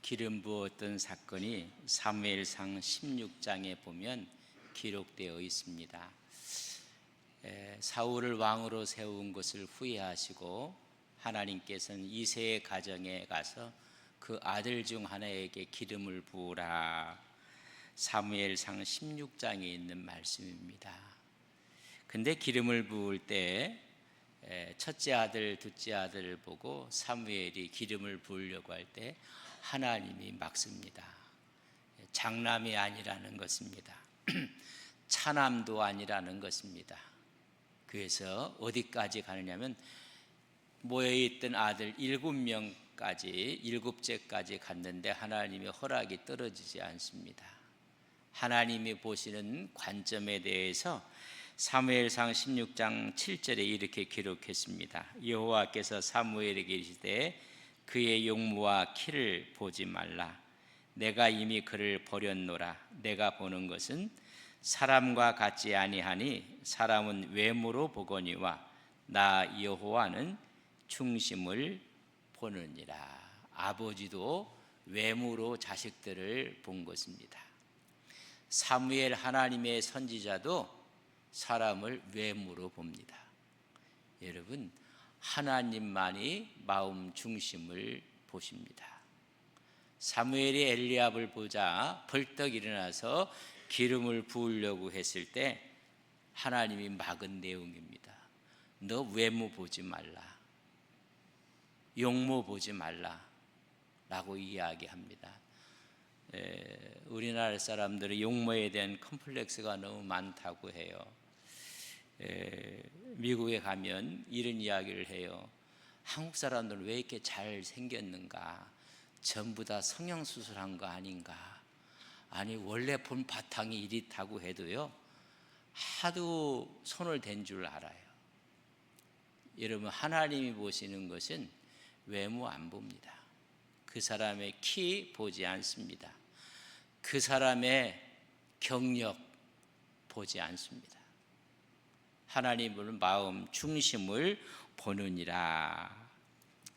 기름 부었던 사건이 사무엘상 16장에 보면 기록되어 있습니다. 사울을 왕으로 세운 것을 후회하시고 하나님께서는 이새의 가정에 가서 그 아들 중 하나에게 기름을 부으라, 사무엘상 16장에 있는 말씀입니다. 근데 기름을 부을 때 첫째 아들, 둘째 아들을 보고 사무엘이 기름을 부으려고 할 때 하나님이 막습니다. 장남이 아니라는 것입니다. 차남도 아니라는 것입니다. 그래서 어디까지 가느냐면 모여있던 아들 7명까지, 7째까지 갔는데 하나님의 허락이 떨어지지 않습니다. 하나님이 보시는 관점에 대해서 사무엘상 16장 7절에 이렇게 기록했습니다. 여호와께서 사무엘에게 이르시되 그의 용모와 키를 보지 말라. 내가 이미 그를 버렸노라. 내가 보는 것은 사람과 같지 아니하니 사람은 외모로 보거니와 나 여호와는 중심을 보느니라. 아버지도 외모로 자식들을 본 것입니다. 사무엘 하나님의 선지자도 사람을 외모로 봅니다. 여러분, 하나님만이 마음 중심을 보십니다. 사무엘이 엘리압을 보자 벌떡 일어나서 기름을 부으려고 했을 때 하나님이 막은 내용입니다. 너 외모 보지 말라, 용모 보지 말라 라고 이야기합니다. 우리나라 사람들은 용모에 대한 컴플렉스가 너무 많다고 해요. 미국에 가면 이런 이야기를 해요. 한국 사람들은 왜 이렇게 잘 생겼는가? 전부 다 성형수술한 거 아닌가? 아니, 원래 본 바탕이 이렇다고 해도요, 하도 손을 댄 줄 알아요. 여러분, 하나님이 보시는 것은 외모 안 봅니다. 그 사람의 키 보지 않습니다. 그 사람의 경력 보지 않습니다. 하나님은 마음 중심을 보느니라.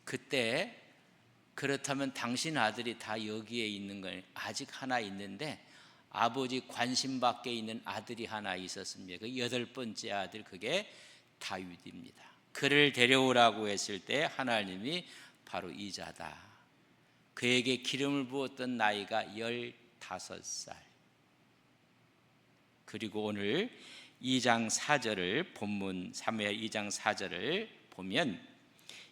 그때 그렇다면 당신 아들이 다 여기에 있는 건 아직 하나 있는데 아버지 관심 밖에 있는 아들이 하나 있었습니다. 그 8번째 아들, 그게 다윗입니다. 그를 데려오라고 했을 때 하나님이 바로 이 자다. 그에게 기름을 부었던 나이가 15살. 그리고 오늘 2장 4절을 본문 사무엘 2장 4절을 보면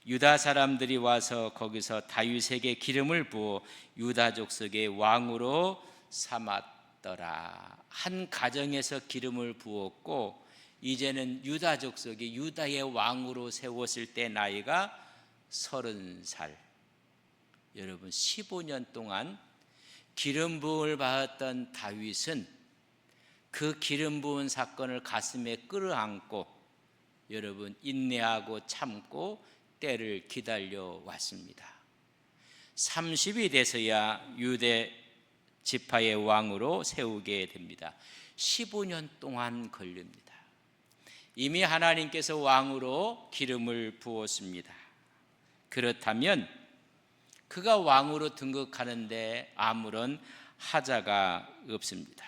유다 사람들이 와서 거기서 다윗에게 기름을 부어 유다 족속의 왕으로 삼았더라. 한 가정에서 기름을 부었고 이제는 유다 족속이 유다의 왕으로 세웠을 때 나이가 30살. 여러분, 15년 동안 기름 부음을 받았던 다윗은 그 기름 부은 사건을 가슴에 끌어안고 여러분 인내하고 참고 때를 기다려 왔습니다. 30이 돼서야 유대 지파의 왕으로 세우게 됩니다. 15년 동안 걸립니다. 이미 하나님께서 왕으로 기름을 부었습니다. 그렇다면 그가 왕으로 등극하는데 아무런 하자가 없습니다.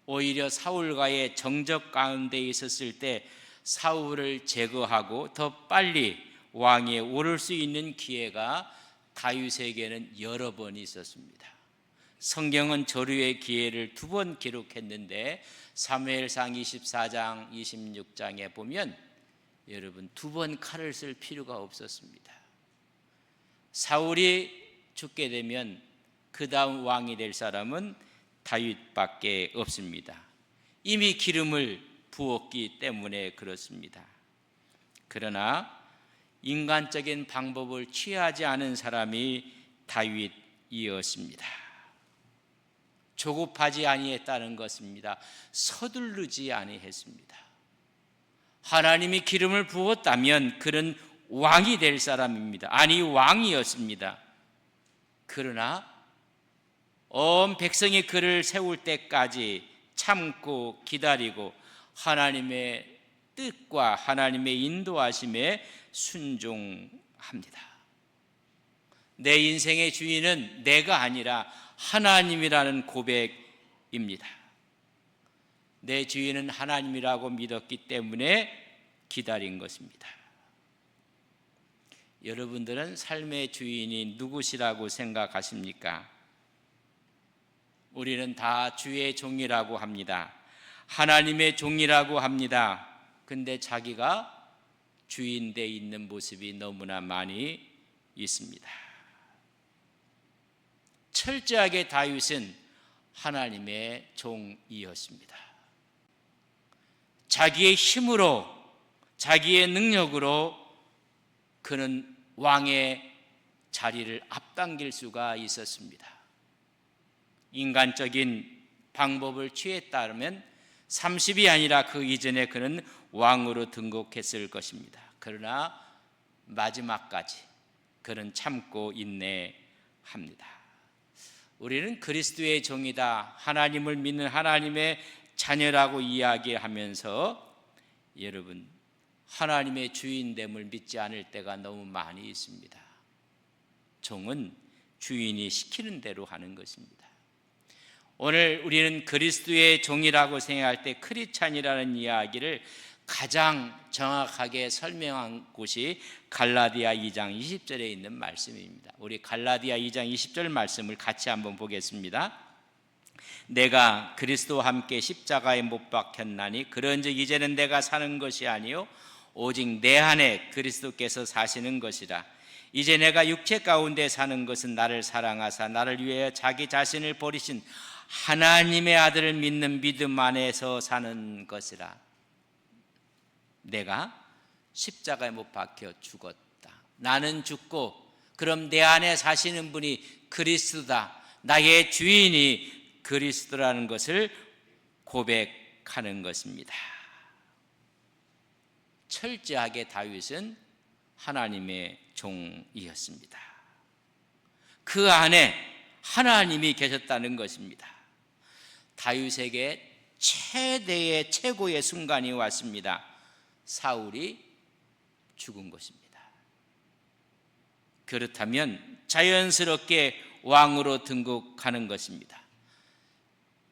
오히려 사울과의 정적 가운데 있었을 때 사울을 제거하고 더 빨리 왕위에 오를 수 있는 기회가 다윗에게는 여러 번 있었습니다. 성경은 조류의 기회를 2번 기록했는데 사무엘상 24장 26장에 보면 여러분 2번 칼을 쓸 필요가 없었습니다. 사울이 죽게 되면 그 다음 왕이 될 사람은 다윗밖에 없습니다. 이미 기름을 부었기 때문에 그렇습니다. 그러나 인간적인 방법을 취하지 않은 사람이 다윗이었습니다. 조급하지 아니했다는 것입니다. 서두르지 아니했습니다. 하나님이 기름을 부었다면 그는 왕이 될 사람입니다. 아니, 왕이었습니다. 그러나 온 백성이 그를 세울 때까지 참고 기다리고 하나님의 뜻과 하나님의 인도하심에 순종합니다. 내 인생의 주인은 내가 아니라 하나님이라는 고백입니다. 내 주인은 하나님이라고 믿었기 때문에 기다린 것입니다. 여러분들은 삶의 주인이 누구시라고 생각하십니까? 우리는 다 주의 종이라고 합니다. 하나님의 종이라고 합니다. 근데 자기가 주인 돼 있는 모습이 너무나 많이 있습니다. 철저하게 다윗은 하나님의 종이었습니다. 자기의 힘으로, 자기의 능력으로 그는 왕의 자리를 앞당길 수가 있었습니다. 인간적인 방법을 취했다면 30이 아니라 그 이전에 그는 왕으로 등극했을 것입니다. 그러나 마지막까지 그는 참고 인내합니다. 우리는 그리스도의 종이다, 하나님을 믿는 하나님의 자녀라고 이야기하면서 여러분, 하나님의 주인됨을 믿지 않을 때가 너무 많이 있습니다. 종은 주인이 시키는 대로 하는 것입니다. 오늘 우리는 그리스도의 종이라고 생각할 때 크리스찬이라는 이야기를 가장 정확하게 설명한 곳이 갈라디아 2장 20절에 있는 말씀입니다. 우리 갈라디아 2장 20절 말씀을 같이 한번 보겠습니다. 내가 그리스도와 함께 십자가에 못 박혔나니 그런즉 이제는 내가 사는 것이 아니요 오직 내 안에 그리스도께서 사시는 것이라. 이제 내가 육체 가운데 사는 것은 나를 사랑하사 나를 위하여 자기 자신을 버리신 하나님의 아들을 믿는 믿음 안에서 사는 것이라. 내가 십자가에 못 박혀 죽었다. 나는 죽고 그럼 내 안에 사시는 분이 그리스도다. 나의 주인이 그리스도라는 것을 고백하는 것입니다. 철저하게 다윗은 하나님의 종이었습니다. 그 안에 하나님이 계셨다는 것입니다. 다윗에게 최대의 최고의 순간이 왔습니다. 사울이 죽은 것입니다. 그렇다면 자연스럽게 왕으로 등극하는 것입니다.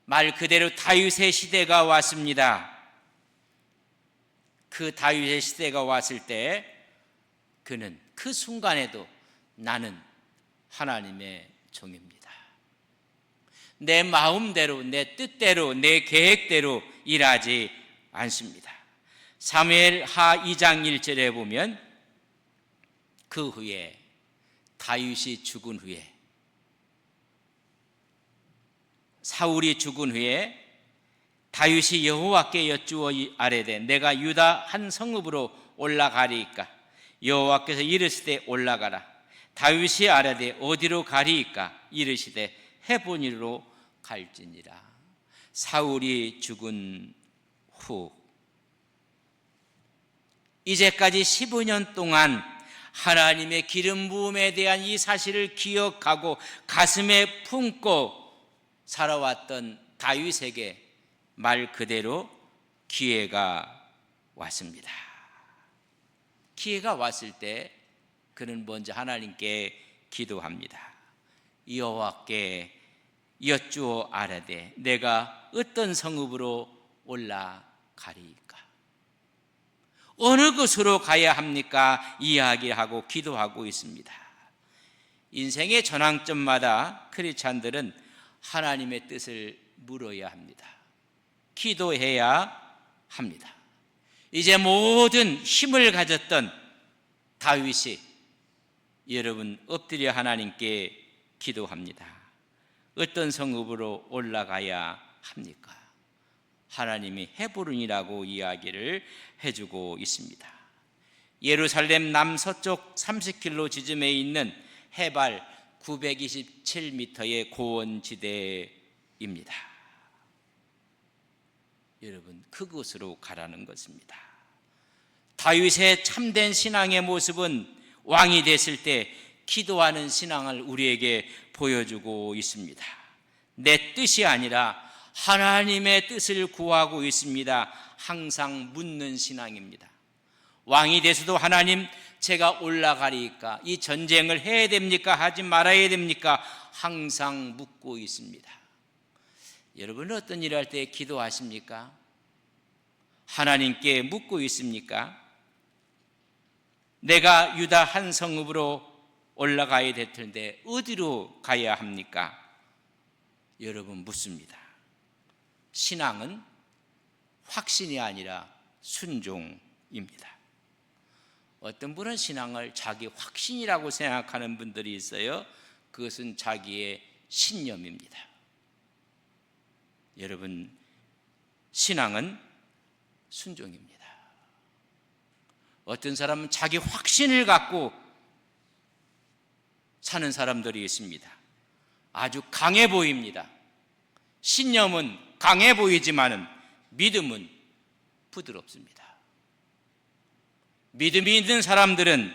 말 그대로 다윗의 시대가 왔습니다. 그 다윗의 시대가 왔을 때 그는 그 순간에도 나는 하나님의 종입니다. 내 마음대로, 내 뜻대로, 내 계획대로 일하지 않습니다. 사무엘 하 2장 1절에 보면 그 후에 다윗이 죽은 후에 사울이 죽은 후에 다윗이 여호와께 여쭈어 아뢰되 내가 유다 한 성읍으로 올라가리이까? 여호와께서 이르시되 올라가라. 다윗이 아뢰되 어디로 가리이까? 이르시되 헤브론으로 갈지니라. 사울이 죽은 후 이제까지 15년 동안 하나님의 기름 부음에 대한 이 사실을 기억하고 가슴에 품고 살아왔던 다윗에게 말 그대로 기회가 왔습니다. 기회가 왔을 때 그는 먼저 하나님께 기도합니다. 여호와께 여쭈어 아뢰되 내가 어떤 성읍으로 올라가리이까? 어느 곳으로 가야 합니까? 이야기하고 기도하고 있습니다. 인생의 전환점마다 크리스찬들은 하나님의 뜻을 물어야 합니다. 기도해야 합니다. 이제 모든 힘을 가졌던 다윗이 여러분 엎드려 하나님께 기도합니다. 어떤 성읍으로 올라가야 합니까? 하나님이 헤브론이라고 이야기를 해주고 있습니다. 예루살렘 남서쪽 30km 지점에 있는 해발 927m의 고원지대입니다. 여러분 그곳으로 가라는 것입니다. 다윗의 참된 신앙의 모습은 왕이 됐을 때 기도하는 신앙을 우리에게 보여주고 있습니다. 내 뜻이 아니라 하나님의 뜻을 구하고 있습니다. 항상 묻는 신앙입니다. 왕이 돼서도 하나님 제가 올라가리까? 이 전쟁을 해야 됩니까? 하지 말아야 됩니까? 항상 묻고 있습니다. 여러분은 어떤 일을 할 때 기도하십니까? 하나님께 묻고 있습니까? 내가 유다 한 성읍으로 올라가야 될 텐데 어디로 가야 합니까? 여러분 묻습니다. 신앙은 확신이 아니라 순종입니다. 어떤 분은 신앙을 자기 확신이라고 생각하는 분들이 있어요. 그것은 자기의 신념입니다. 여러분, 신앙은 순종입니다. 어떤 사람은 자기 확신을 갖고 사는 사람들이 있습니다. 아주 강해 보입니다. 신념은 강해 보이지만은 믿음은 부드럽습니다. 믿음이 있는 사람들은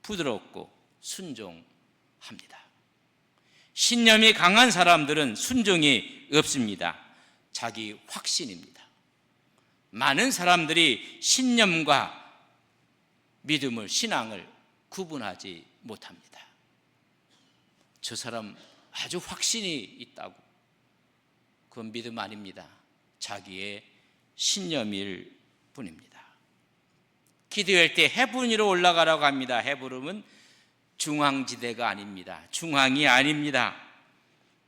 부드럽고 순종합니다. 신념이 강한 사람들은 순종이 없습니다. 자기 확신입니다. 많은 사람들이 신념과 믿음을, 신앙을 구분하지 못합니다. 저 사람 아주 확신이 있다고. 그건 믿음 아닙니다. 자기의 신념일 뿐입니다. 기도할 때 헤브론 위로 올라가라고 합니다. 헤브론은 중앙지대가 아닙니다. 중앙이 아닙니다.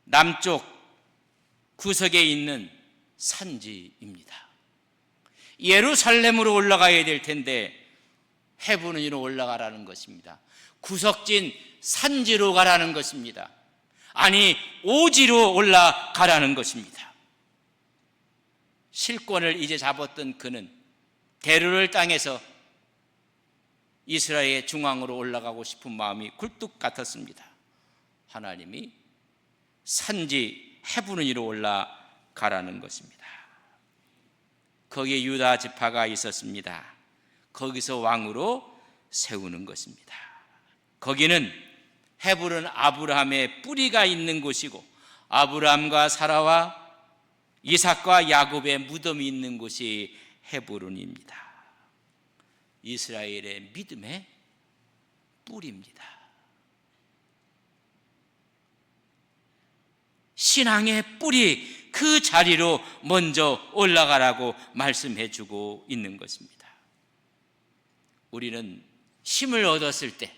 남쪽 구석에 있는 산지입니다. 예루살렘으로 올라가야 될 텐데 헤브론 위로 올라가라는 것입니다. 구석진 산지로 가라는 것입니다. 아니, 오지로 올라가라는 것입니다. 실권을 이제 잡았던 그는 데르를 땅에서 이스라엘의 중앙으로 올라가고 싶은 마음이 굴뚝 같았습니다. 하나님이 산지 헤브론 위로 올라가라는 것입니다. 거기에 유다 지파가 있었습니다. 거기서 왕으로 세우는 것입니다. 거기는 헤브론 아브라함의 뿌리가 있는 곳이고 아브라함과 사라와 이삭과 야곱의 무덤이 있는 곳이 헤브론입니다. 이스라엘의 믿음의 뿌리입니다. 신앙의 뿌리, 그 자리로 먼저 올라가라고 말씀해 주고 있는 것입니다. 우리는 힘을 얻었을 때,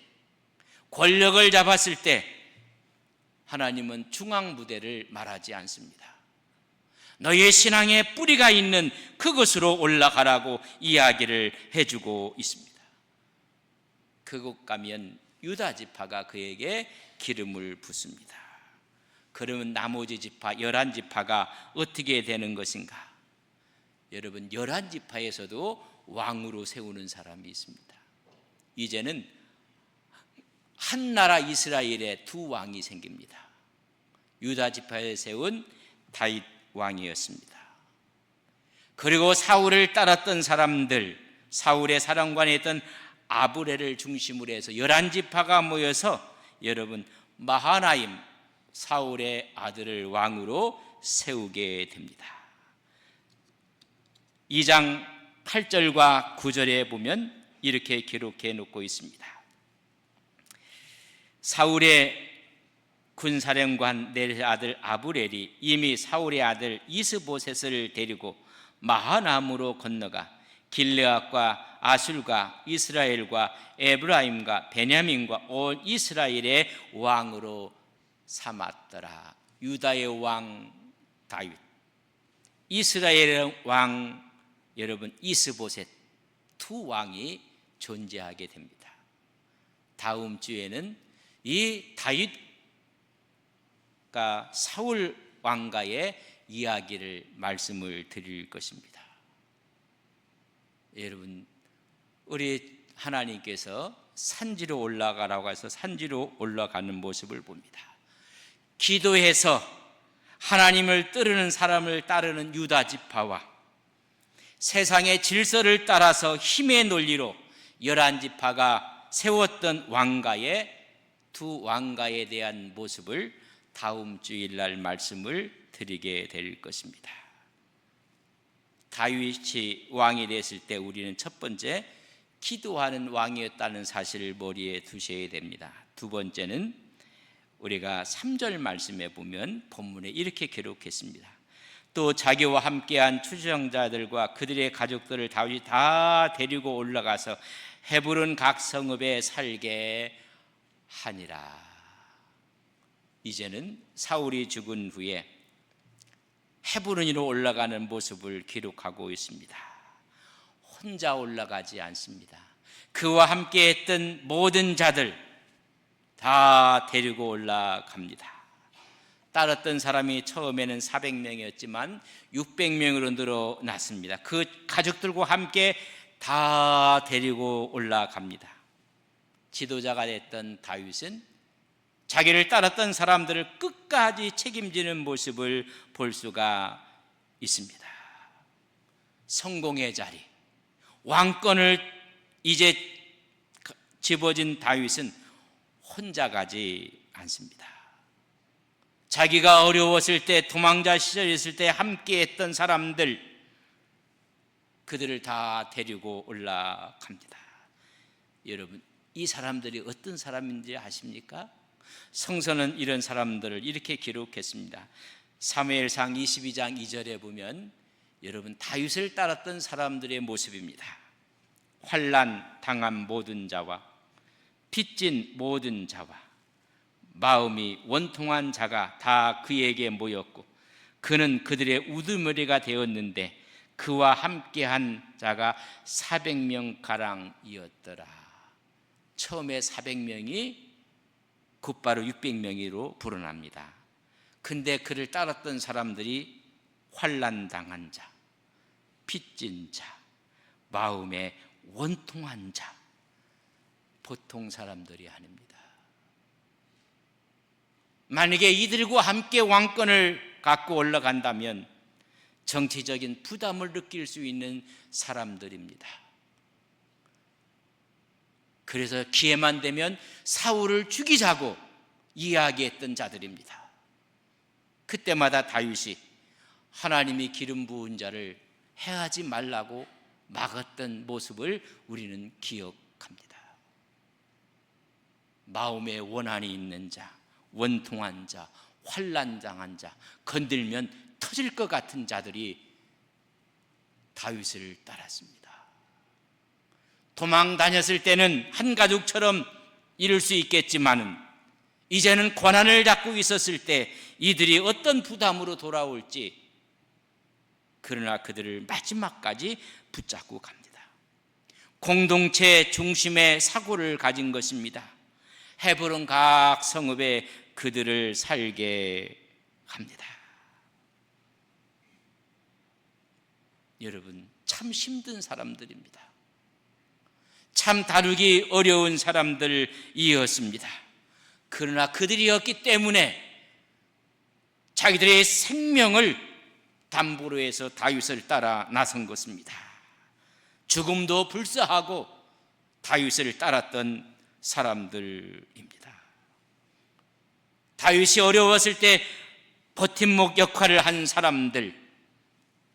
권력을 잡았을 때 하나님은 중앙부대를 말하지 않습니다. 너희의 신앙의 뿌리가 있는 그곳으로 올라가라고 이야기를 해주고 있습니다. 그곳 가면 유다 지파가 그에게 기름을 붓습니다. 그러면 나머지 지파 11지파가 어떻게 되는 것인가? 여러분, 11지파에서도 왕으로 세우는 사람이 있습니다. 이제는 한 나라 이스라엘에 두 왕이 생깁니다. 유다 지파에 세운 다윗 왕이었습니다. 그리고 사울을 따랐던 사람들, 사울의 사령관이었던 아브레를 중심으로 해서 11지파가 모여서 여러분 마하나임 사울의 아들을 왕으로 세우게 됩니다. 2장 8절과 9절에 보면 이렇게 기록해 놓고 있습니다. 사울의 군사령관 넬의 아들 아브렐이 이미 사울의 아들 이스보셋을 데리고 마하나임으로 건너가 길르앗과 아술과 이스라엘과 에브라임과 베냐민과 온 이스라엘의 왕으로 삼았더라. 유다의 왕 다윗, 이스라엘의 왕 여러분 이스보셋, 두 왕이 존재하게 됩니다. 다음 주에는 이 다윗과 사울 왕가의 이야기를 말씀을 드릴 것입니다. 여러분, 우리 하나님께서 산지로 올라가라고 해서 산지로 올라가는 모습을 봅니다. 기도해서 하나님을 따르는 사람을 따르는 유다 지파와 세상의 질서를 따라서 힘의 논리로 11지파가 세웠던 왕가의 두 왕가에 대한 모습을 다음 주일날 말씀을 드리게 될 것입니다. 다윗이 왕이 됐을 때 우리는 첫 번째 기도하는 왕이었다는 사실을 머리에 두셔야 됩니다. 두 번째는 우리가 3절 말씀에 보면 본문에 이렇게 기록했습니다. 또 자기와 함께한 추정자들과 그들의 가족들을 다윗이 다 데리고 올라가서 헤브론 각 성읍에 살게 하니라. 이제는 사울이 죽은 후에 헤브론으로 올라가는 모습을 기록하고 있습니다. 혼자 올라가지 않습니다. 그와 함께 했던 모든 자들 다 데리고 올라갑니다. 따랐던 사람이 처음에는 400명이었지만 600명으로 늘어났습니다. 그 가족들과 함께 다 데리고 올라갑니다. 지도자가 됐던 다윗은 자기를 따랐던 사람들을 끝까지 책임지는 모습을 볼 수가 있습니다. 성공의 자리, 왕권을 이제 집어진 다윗은 혼자 가지 않습니다. 자기가 어려웠을 때, 도망자 시절이었을 때 함께했던 사람들, 그들을 다 데리고 올라갑니다. 여러분, 이 사람들이 어떤 사람인지 아십니까? 성서는 이런 사람들을 이렇게 기록했습니다. 사무엘상 22장 2절에 보면 여러분, 다윗을 따랐던 사람들의 모습입니다. 환난 당한 모든 자와 빚진 모든 자와 마음이 원통한 자가 다 그에게 모였고 그는 그들의 우두머리가 되었는데 그와 함께한 자가 400명가량이었더라. 처음에 400명이 곧바로 600명으로 불어납니다. 근데 그를 따랐던 사람들이 환난당한 자, 빚진 자, 마음에 원통한 자, 보통 사람들이 아닙니다. 만약에 이들과 함께 왕권을 갖고 올라간다면 정치적인 부담을 느낄 수 있는 사람들입니다. 그래서 기회만 되면 사울을 죽이자고 이야기했던 자들입니다. 그때마다 다윗이 하나님이 기름 부은 자를 해하지 말라고 막았던 모습을 우리는 기억합니다. 마음에 원한이 있는 자, 원통한 자, 환난당한 자, 건들면 터질 것 같은 자들이 다윗을 따랐습니다. 도망 다녔을 때는 한 가족처럼 이룰 수 있겠지만은 이제는 권한을 잡고 있었을 때 이들이 어떤 부담으로 돌아올지, 그러나 그들을 마지막까지 붙잡고 갑니다. 공동체 중심의 사고를 가진 것입니다. 헤브론 각 성읍에 그들을 살게 합니다. 여러분, 참 힘든 사람들입니다. 참 다루기 어려운 사람들이었습니다. 그러나 그들이었기 때문에 자기들의 생명을 담보로 해서 다윗을 따라 나선 것입니다. 죽음도 불사하고 다윗을 따랐던 사람들입니다. 다윗이 어려웠을 때 버팀목 역할을 한 사람들,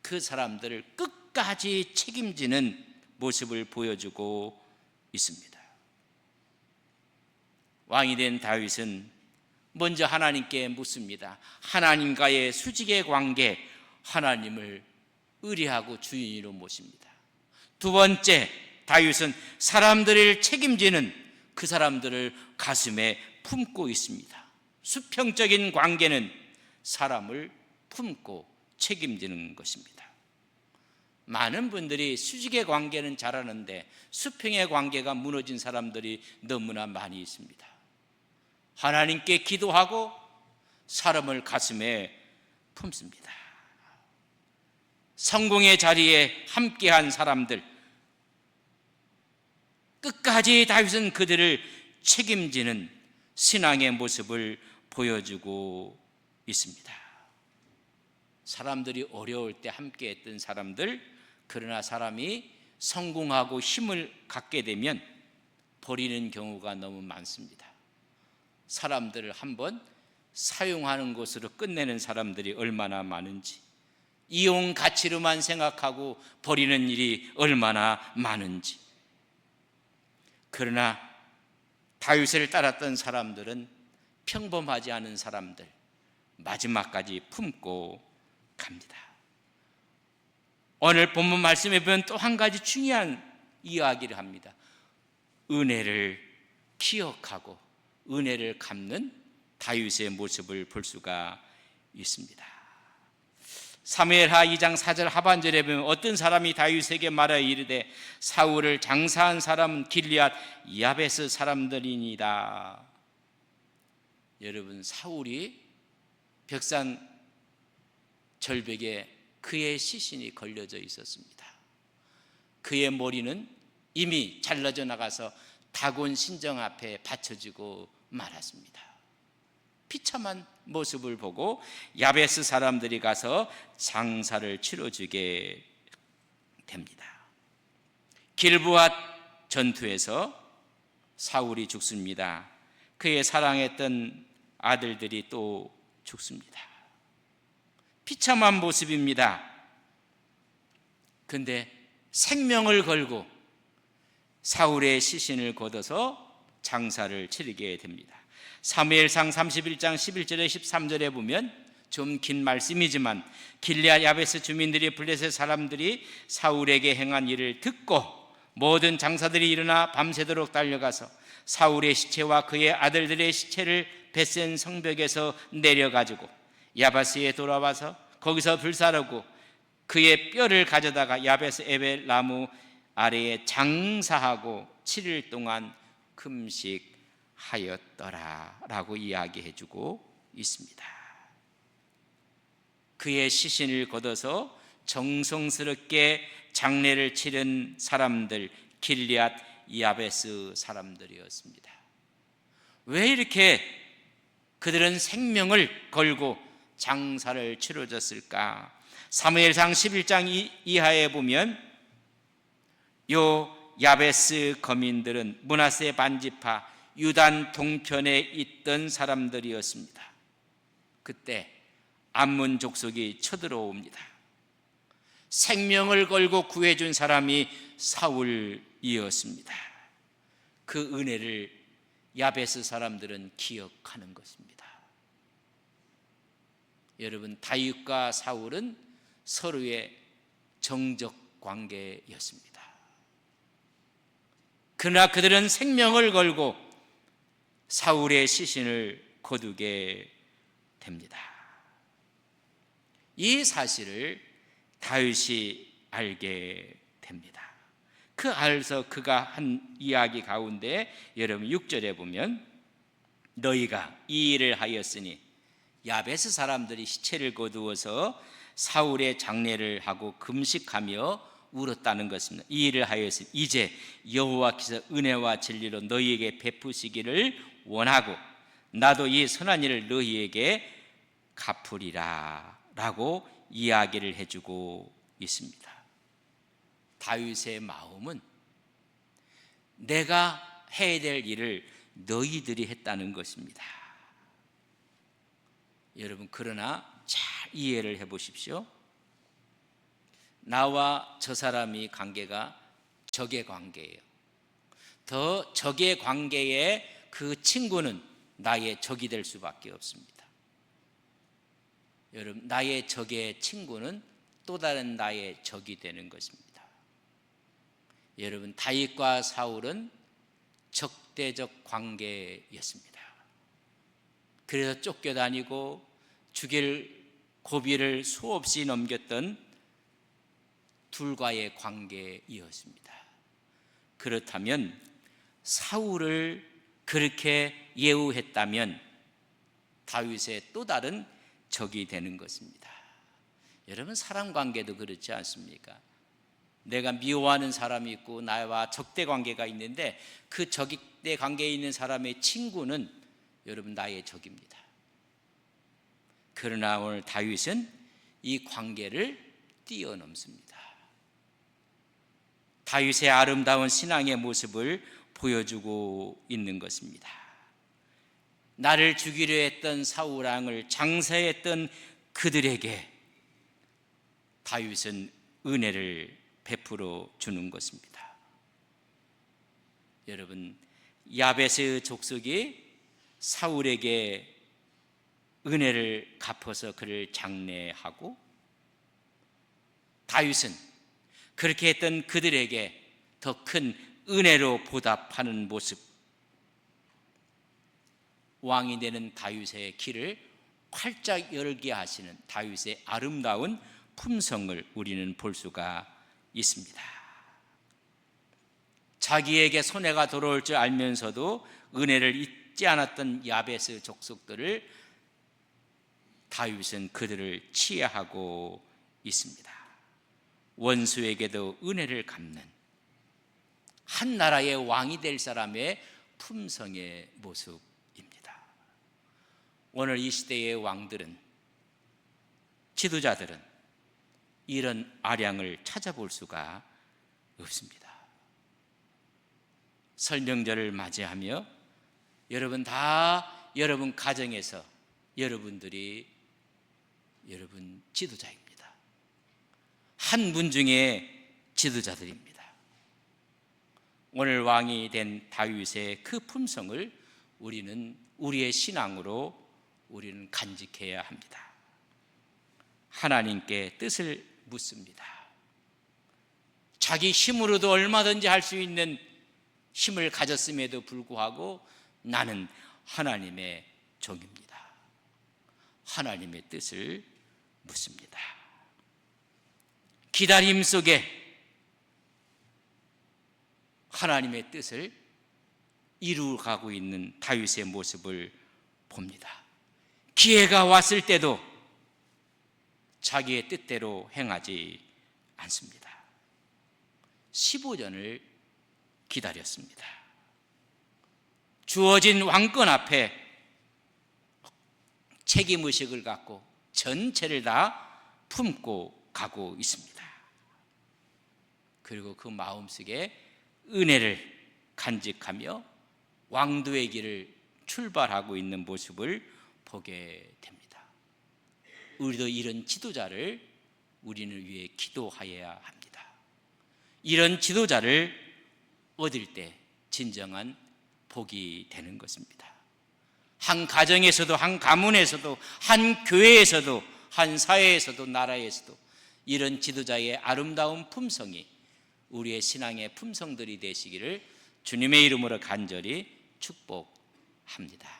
그 사람들을 끝까지 책임지는 모습을 보여주고 있습니다. 왕이 된 다윗은 먼저 하나님께 묻습니다. 하나님과의 수직의 관계, 하나님을 의뢰하고 주인으로 모십니다. 두 번째, 다윗은 사람들을 책임지는 그 사람들을 가슴에 품고 있습니다. 수평적인 관계는 사람을 품고 책임지는 것입니다. 많은 분들이 수직의 관계는 잘하는데 수평의 관계가 무너진 사람들이 너무나 많이 있습니다. 하나님께 기도하고 사람을 가슴에 품습니다. 성공의 자리에 함께한 사람들, 끝까지 다윗은 그들을 책임지는 신앙의 모습을 보여주고 있습니다. 사람들이 어려울 때 함께했던 사람들, 그러나 사람이 성공하고 힘을 갖게 되면 버리는 경우가 너무 많습니다. 사람들을 한번 사용하는 것으로 끝내는 사람들이 얼마나 많은지, 이용 가치로만 생각하고 버리는 일이 얼마나 많은지, 그러나 다윗을 따랐던 사람들은 평범하지 않은 사람들, 마지막까지 품고 갑니다. 오늘 본문 말씀에 보면 또 한 가지 중요한 이야기를 합니다. 은혜를 기억하고 은혜를 갚는 다윗의 모습을 볼 수가 있습니다. 사무엘하 2장 4절 하반절에 보면 어떤 사람이 다윗에게 말하여 이르되 사울을 장사한 사람은 길리앗 야베스 사람들이니이다. 여러분, 사울이 벽산 절벽에 그의 시신이 걸려져 있었습니다. 그의 머리는 이미 잘라져 나가서 다곤 신정 앞에 받쳐지고 말았습니다. 비참한 모습을 보고 야베스 사람들이 가서 장사를 치러주게 됩니다. 길보앗 전투에서 사울이 죽습니다. 그의 사랑했던 아들들이 또 죽습니다. 비참한 모습입니다. 그런데 생명을 걸고 사울의 시신을 걷어서 장사를 치르게 됩니다. 사무엘상 31장 11절에 13절에 보면 좀 긴 말씀이지만 길리앗 야베스 주민들이 블레셋 사람들이 사울에게 행한 일을 듣고 모든 장사들이 일어나 밤새도록 달려가서 사울의 시체와 그의 아들들의 시체를 벳센 성벽에서 내려가지고 야베스에 돌아와서 거기서 불사르고 그의 뼈를 가져다가 야베스 에벨 나무 아래에 장사하고 7일 동안 금식하였더라 라고 이야기해 주고 있습니다. 그의 시신을 걷어서 정성스럽게 장례를 치른 사람들, 길리앗 야베스 사람들이었습니다. 왜 이렇게 그들은 생명을 걸고 장사를 치러졌을까? 사무엘상 11장 이하에 보면 요 야베스 거민들은 므낫세 반지파 유단 동편에 있던 사람들이었습니다. 그때 암몬 족속이 쳐들어옵니다. 생명을 걸고 구해준 사람이 사울이었습니다. 그 은혜를 야베스 사람들은 기억하는 것입니다. 여러분, 다윗과 사울은 서로의 정적 관계였습니다. 그러나 그들은 생명을 걸고 사울의 시신을 거두게 됩니다. 이 사실을 다윗이 알게 됩니다. 그 알서 그가 한 이야기 가운데 여러분 6절에 보면 너희가 이 일을 하였으니 야베스 사람들이 시체를 거두어서 사울의 장례를 하고 금식하며 울었다는 것입니다. 이 일을 하였으니 이제 여호와께서 은혜와 진리로 너희에게 베푸시기를 원하고 나도 이 선한 일을 너희에게 갚으리라 라고 이야기를 해주고 있습니다. 다윗의 마음은 내가 해야 될 일을 너희들이 했다는 것입니다. 여러분, 그러나 잘 이해를 해보십시오. 나와 저 사람이 관계가 적의 관계예요. 더 적의 관계에 그 친구는 나의 적이 될 수밖에 없습니다. 여러분, 나의 적의 친구는 또 다른 나의 적이 되는 것입니다. 여러분, 다윗과 사울은 적대적 관계였습니다. 그래서 쫓겨다니고 죽일 고비를 수없이 넘겼던 둘과의 관계이었습니다. 그렇다면 사울을 그렇게 예우했다면 다윗의 또 다른 적이 되는 것입니다. 여러분, 사람 관계도 그렇지 않습니까? 내가 미워하는 사람이 있고 나와 적대 관계가 있는데 그 적대 관계에 있는 사람의 친구는 여러분 나의 적입니다. 그러나 오늘 다윗은 이 관계를 뛰어넘습니다. 다윗의 아름다운 신앙의 모습을 보여주고 있는 것입니다. 나를 죽이려 했던 사울 왕을 장사했던 그들에게 다윗은 은혜를 베풀어 주는 것입니다. 여러분, 야베스 족속이 사울에게 은혜를 갚아서 그를 장례하고, 다윗은 그렇게 했던 그들에게 더 큰 은혜로 보답하는 모습, 왕이 되는 다윗의 길을 활짝 열게 하시는 다윗의 아름다운 품성을 우리는 볼 수가 있습니다. 자기에게 손해가 돌아올 줄 알면서도 은혜를 잊지 않았던 야베스 족속들을 다윗은 그들을 치하하고 있습니다. 원수에게도 은혜를 갚는 한 나라의 왕이 될 사람의 품성의 모습입니다. 오늘 이 시대의 왕들은, 지도자들은 이런 아량을 찾아볼 수가 없습니다. 설명절을 맞이하며 여러분 가정에서 여러분들이 여러분 지도자입니다. 한 분 중에 지도자들입니다. 오늘 왕이 된 다윗의 그 품성을 우리는 우리의 신앙으로 우리는 간직해야 합니다. 하나님께 뜻을 묻습니다. 자기 힘으로도 얼마든지 할 수 있는 힘을 가졌음에도 불구하고 나는 하나님의 종입니다. 하나님의 뜻을 묻습니다. 기다림 속에 하나님의 뜻을 이루어가고 있는 다윗의 모습을 봅니다. 기회가 왔을 때도 자기의 뜻대로 행하지 않습니다. 15년을 기다렸습니다. 주어진 왕권 앞에 책임의식을 갖고 전체를 다 품고 가고 있습니다. 그리고 그 마음속에 은혜를 간직하며 왕도의 길을 출발하고 있는 모습을 보게 됩니다. 우리도 이런 지도자를 우리는 위해 기도하여야 합니다. 이런 지도자를 얻을 때 진정한 복이 되는 것입니다. 한 가정에서도, 한 가문에서도, 한 교회에서도, 한 사회에서도, 나라에서도 이런 지도자의 아름다운 품성이 우리의 신앙의 품성들이 되시기를 주님의 이름으로 간절히 축복합니다.